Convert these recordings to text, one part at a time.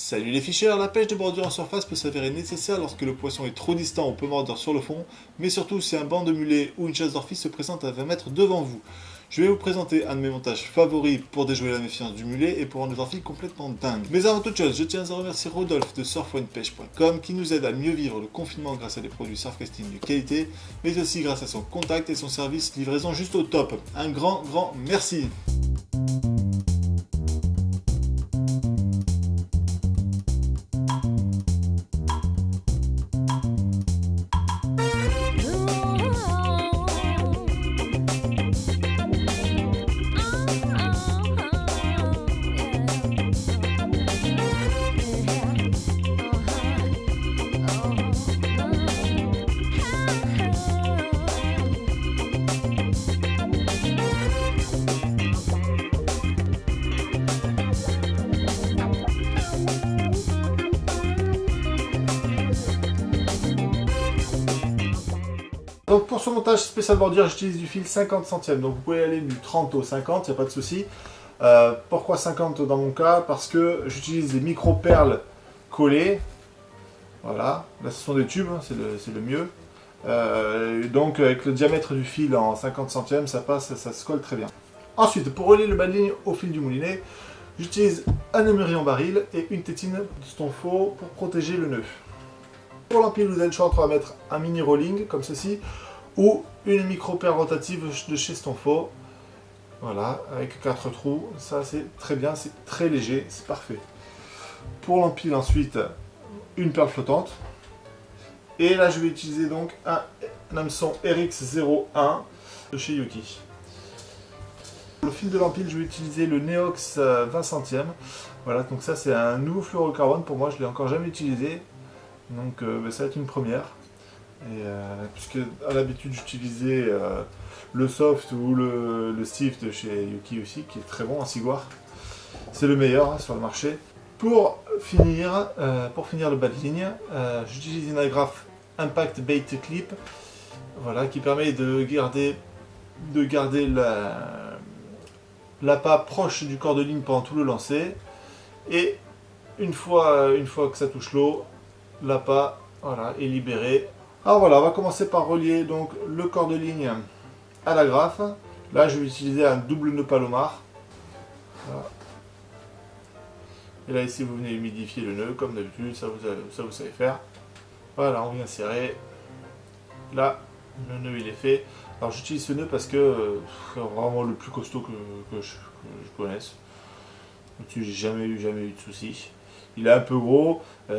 Salut les ficheurs, la pêche de bordure en surface peut s'avérer nécessaire lorsque le poisson est trop distant ou peu mordeur sur le fond, mais surtout si un banc de mulets ou une chasse d'orphis se présente à 20 mètres devant vous. Je vais vous présenter un de mes montages favoris pour déjouer la méfiance du mulet et pour rendre les orphis complètement dingues. Mais avant toute chose, je tiens à remercier Rodolphe de surfonepêche.com qui nous aide à mieux vivre le confinement grâce à des produits surfcasting de qualité, mais aussi grâce à son contact et son service livraison juste au top. Un grand merci. Donc pour ce montage spécial bordure, j'utilise du fil 50 centièmes. Donc vous pouvez aller du 30 au 50, il n'y a pas de souci. Pourquoi 50 dans mon cas? Parce que j'utilise des micro-perles collées. Voilà, là ce sont des tubes, c'est le mieux. Donc avec le diamètre du fil en 50 centièmes, ça passe, ça se colle très bien. Ensuite, pour relier le bas de ligne au fil du moulinet, j'utilise un emery en baril et une tétine de stonfo pour protéger le nœud. Pour l'empile, vous avez le choix entre mettre un mini rolling comme ceci ou une micro-perle rotative de chez Stonfo. Voilà, avec 4 trous. Ça, c'est très bien, c'est très léger, c'est parfait. Pour l'empile, ensuite, une perle flottante. Et là, je vais utiliser donc un hameçon RX01 de chez Yuki. Le fil de l'empile, je vais utiliser le Neox 20 centièmes. Voilà, donc ça, c'est un nouveau fluorocarbone pour moi, je ne l'ai encore jamais utilisé. Donc ça va être une première. Et, puisque à l'habitude j'utilisais le soft ou le stiff de chez Yuki aussi, qui est très bon, un ciguar. C'est le meilleur sur le marché. Pour finir le bas de ligne, j'utilise une agrafe Impact Bait Clip, voilà, qui permet de garder l'appât proche du corps de ligne pendant tout le lancer. Et une fois que ça touche l'eau, l'appât, voilà, est libéré. Alors voilà, on va commencer par relier donc le corps de ligne à l'agrafe. Là, je vais utiliser un double nœud palomar. Voilà. Et là, ici, vous venez humidifier le nœud, comme d'habitude, ça vous savez faire. Voilà, on vient serrer. Là, le nœud, il est fait. Alors, j'utilise ce nœud parce que c'est vraiment le plus costaud que je connaisse. Là-dessus, j'ai jamais eu de soucis. Il est un peu gros, mais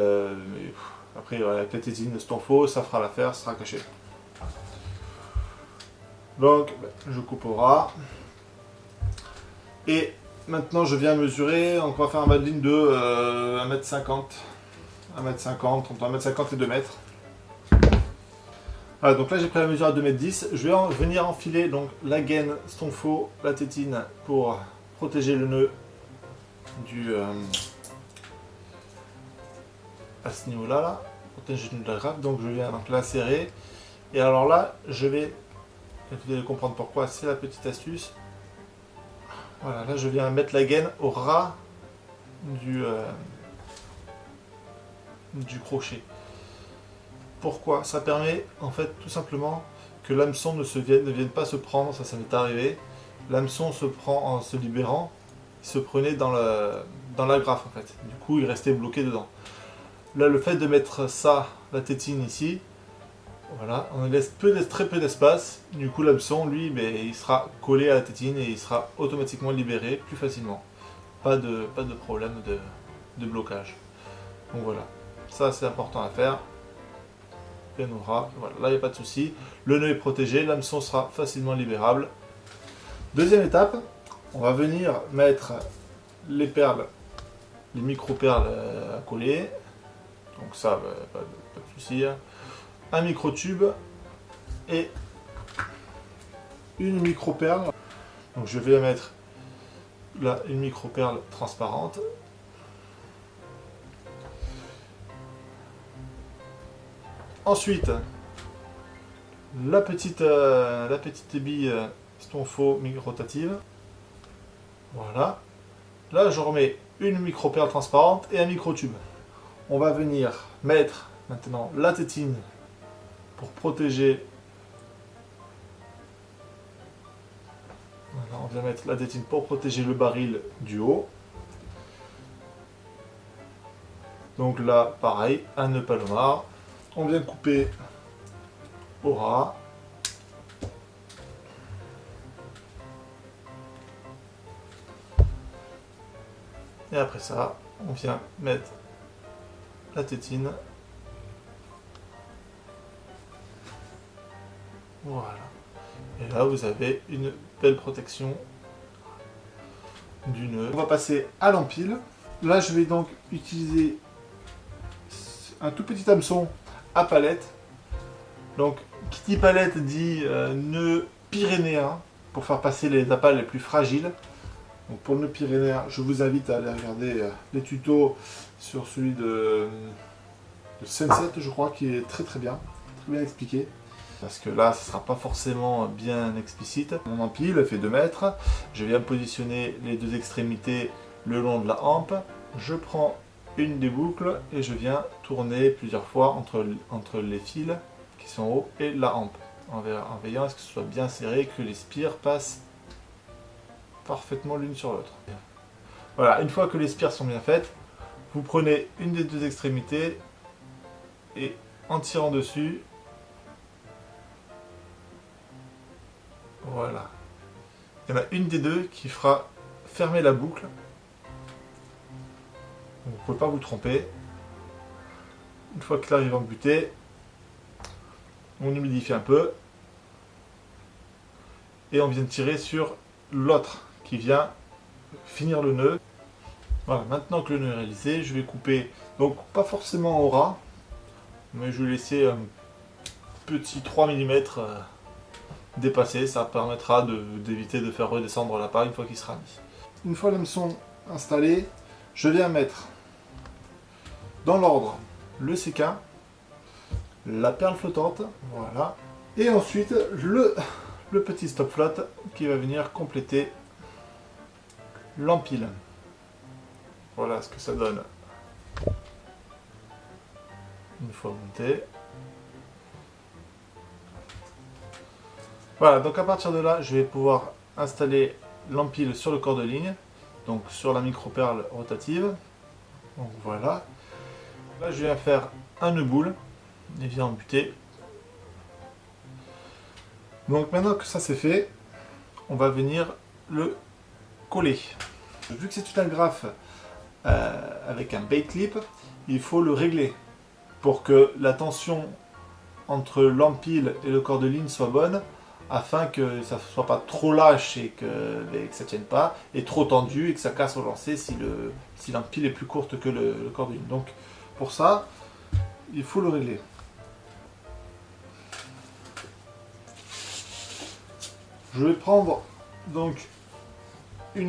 après avec la tétine de Stonfo, ça fera l'affaire, ça sera caché. Donc je coupe au ras. Et maintenant je viens mesurer, donc on va faire un bas de ligne de 1m50. 1m50, entre 1m50 et 2 mètres. Voilà, donc là j'ai pris la mesure à 2m10. Je vais venir enfiler donc la gaine Stonfo, la tétine pour protéger le nœud à ce niveau-là, là, protéger le nœud de la grappe. Donc je viens donc l'insérer. Et alors là, vous allez comprendre pourquoi, c'est la petite astuce. Voilà, là je viens mettre la gaine au ras du crochet. Pourquoi? Ça permet en fait tout simplement que l'hameçon ne vienne pas se prendre, ça m'est arrivé. L'hameçon se prend en se libérant, il se prenait dans l'agrafe en fait. Du coup il restait bloqué dedans. Là, le fait de mettre ça, la tétine ici, voilà, on laisse très peu d'espace. Du coup, l'hameçon, lui, il sera collé à la tétine et il sera automatiquement libéré plus facilement. Pas de problème de blocage. Donc voilà, ça c'est important à faire. Bien au ras, voilà, là il n'y a pas de souci. Le nœud est protégé, l'hameçon sera facilement libérable. Deuxième étape, on va venir mettre les perles, les micro-perles à coller. Donc ça, pas de souci. Un micro-tube et une micro-perle. Donc je vais mettre là une micro-perle transparente. Ensuite, la petite bille Stonfo rotative. Voilà. Là, je remets une micro-perle transparente et un micro-tube. On va venir mettre maintenant la tétine pour protéger. Voilà, on vient mettre la tétine pour protéger le baril du haut. Donc là, pareil, un nœud palomar. On vient couper au ras. Et après ça, on vient mettre la tétine. Voilà. Et là, vous avez une belle protection du nœud. On va passer à l'empile. Là, je vais donc utiliser un tout petit hameçon à palette. Donc, qui dit palette dit nœud pyrénéen pour faire passer les appâts les plus fragiles. Donc pour le nœud pyrénéen, je vous invite à aller regarder les tutos sur celui de Sunset, je crois, qui est très bien expliqué. Parce que là, ce ne sera pas forcément bien explicite. Mon empile fait 2 mètres. Je viens positionner les 2 extrémités le long de la hampe. Je prends une des boucles et je viens tourner plusieurs fois entre les fils qui sont hauts et la hampe. En veillant à ce que ce soit bien serré, que les spires passent parfaitement l'une sur l'autre. Voilà, une fois que les spires sont bien faites, vous prenez une des 2 extrémités et en tirant dessus, voilà. Il y en a une des 2 qui fera fermer la boucle. Vous ne pouvez pas vous tromper. Une fois qu'il arrive embuté, on humidifie un peu et on vient tirer sur l'autre qui vient finir le nœud. Voilà, maintenant que le nœud est réalisé, je vais couper, donc pas forcément au ras, mais je vais laisser un petit 3 mm dépasser, ça permettra d'éviter de faire redescendre l'appât une fois qu'il sera mis. Une fois l'hameçon installé, je viens mettre dans l'ordre le séquin, la perle flottante, voilà, et ensuite le petit stop flotte qui va venir compléter l'empile. Voilà ce que ça donne une fois monté. Voilà, donc à partir de là, je vais pouvoir installer l'empile sur le corps de ligne, donc sur la micro-perle rotative. Donc voilà. Là, je viens faire un nœud boule et viens embuter. Donc maintenant que ça c'est fait, on va venir le coller. Vu que c'est une agrafe avec un bait clip, il faut le régler pour que la tension entre l'empile et le corps de ligne soit bonne, afin que ça ne soit pas trop lâche et que ça ne tienne pas, et trop tendu et que ça casse au lancer si l'empile est plus courte que le corps de ligne. Donc pour ça, il faut le régler. Je vais prendre donc je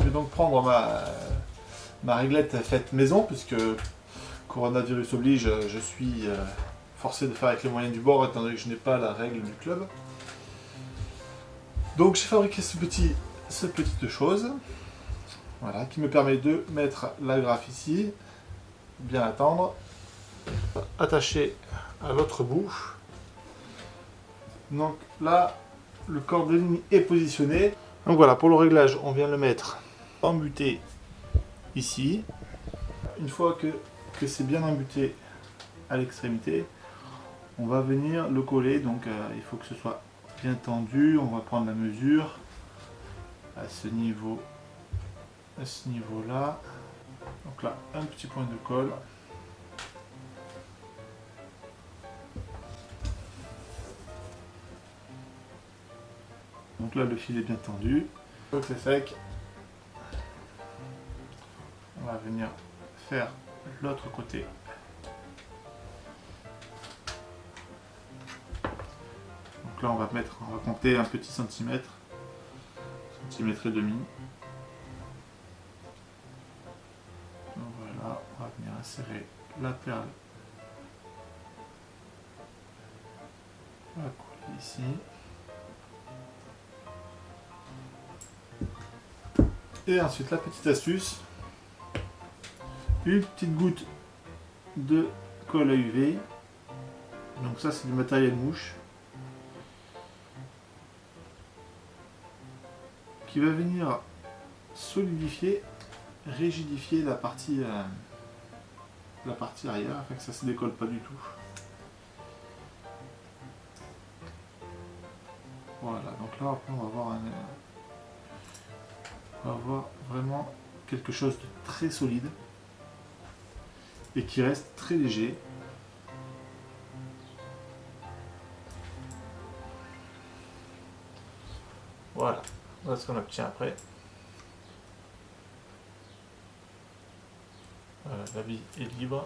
vais donc prendre ma réglette faite maison, puisque coronavirus oblige, je suis forcé de faire avec les moyens du bord étant donné que je n'ai pas la règle du club. Donc j'ai fabriqué cette petite chose, voilà, qui me permet de mettre l'agrafe ici, bien attendre, attaché à l'autre bout. Donc là, le corps de ligne est positionné. Donc voilà, pour le réglage, on vient le mettre embuté ici. Une fois que c'est bien embuté à l'extrémité, on va venir le coller. Donc il faut que ce soit bien tendu. On va prendre la mesure à ce niveau, là. Donc là, un petit point de colle. Donc là, le fil est bien tendu. Une fois que c'est sec, on va venir faire l'autre côté. Donc là, on va compter un petit centimètre et demi. Donc voilà, on va venir insérer la perle. On va coller ici. Et ensuite la petite astuce, une petite goutte de colle à UV. Donc ça c'est du matériel mouche qui va venir solidifier, rigidifier la partie arrière afin que ça se décolle pas du tout. Voilà, donc là après on va avoir vraiment quelque chose de très solide et qui reste très léger. Voilà, voilà ce qu'on obtient après. Voilà, la bille est libre.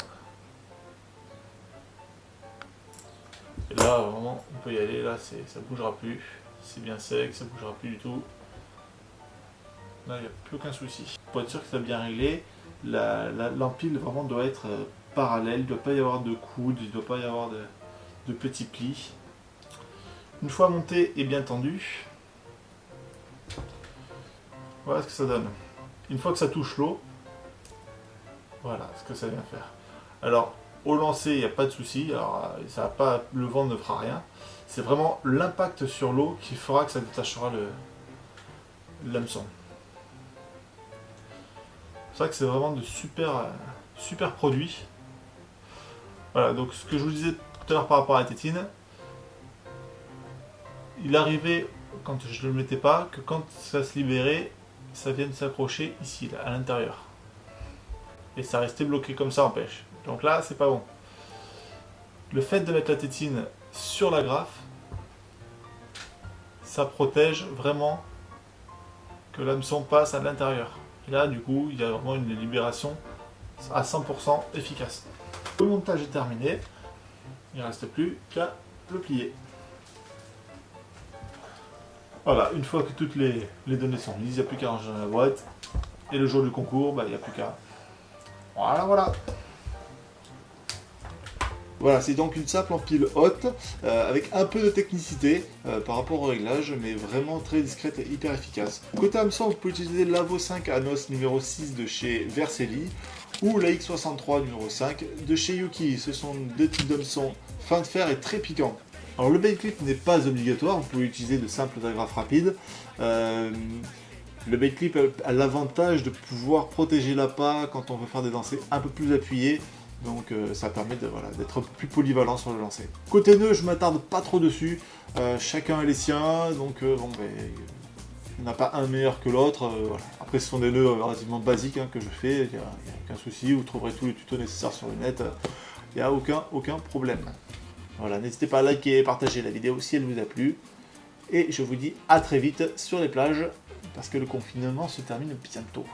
Et là vraiment on peut y aller, là ça bougera plus. C'est bien sec, ça bougera plus du tout. Là il n'y a plus aucun souci. Pour être sûr que c'est bien réglé, l'empile vraiment doit être parallèle, il ne doit pas y avoir de coude, il ne doit pas y avoir de petits plis. Une fois monté et bien tendu, voilà ce que ça donne. Une fois que ça touche l'eau, voilà ce que ça vient faire. Alors au lancer il n'y a pas de souci, alors ça va pas, le vent ne fera rien. C'est vraiment l'impact sur l'eau qui fera que ça détachera l'hameçon. C'est vrai que c'est vraiment de super produits. Voilà, donc ce que je vous disais tout à l'heure par rapport à la tétine, il arrivait, quand je ne le mettais pas, que quand ça se libérait, ça vienne s'accrocher ici, là, à l'intérieur. Et ça restait bloqué comme ça en pêche. Donc là, c'est pas bon. Le fait de mettre la tétine sur la graffe, ça protège vraiment que l'hameçon passe à l'intérieur. Et là, du coup, il y a vraiment une libération à 100% efficace. Le montage est terminé. Il ne reste plus qu'à le plier. Voilà, une fois que toutes les données sont mises, il n'y a plus qu'à ranger dans la boîte. Et le jour du concours, il n'y a plus qu'à... Voilà. Voilà, c'est donc une simple empile haute, avec un peu de technicité par rapport au réglage, mais vraiment très discrète et hyper efficace. Côté hameçon, vous pouvez utiliser l'Avo 5 Anos numéro 6 de chez Vercelli, ou la X63 numéro 5 de chez Yuki. Ce sont deux types d'hameçons fin de fer et très piquants. Alors le bait clip n'est pas obligatoire, vous pouvez utiliser de simples agrafes rapides. Le bait clip a l'avantage de pouvoir protéger l'appât quand on veut faire des lancers un peu plus appuyés. Donc ça permet d'être plus polyvalent sur le lancer. Côté nœud, je m'attarde pas trop dessus. Chacun a les siens, donc il n'y en a pas un meilleur que l'autre. Voilà. Après ce sont des nœuds relativement basiques que je fais, il n'y a aucun souci, vous trouverez tous les tutos nécessaires sur le net, il n'y a aucun problème. Voilà, n'hésitez pas à liker et partager la vidéo si elle vous a plu. Et je vous dis à très vite sur les plages, parce que le confinement se termine bientôt.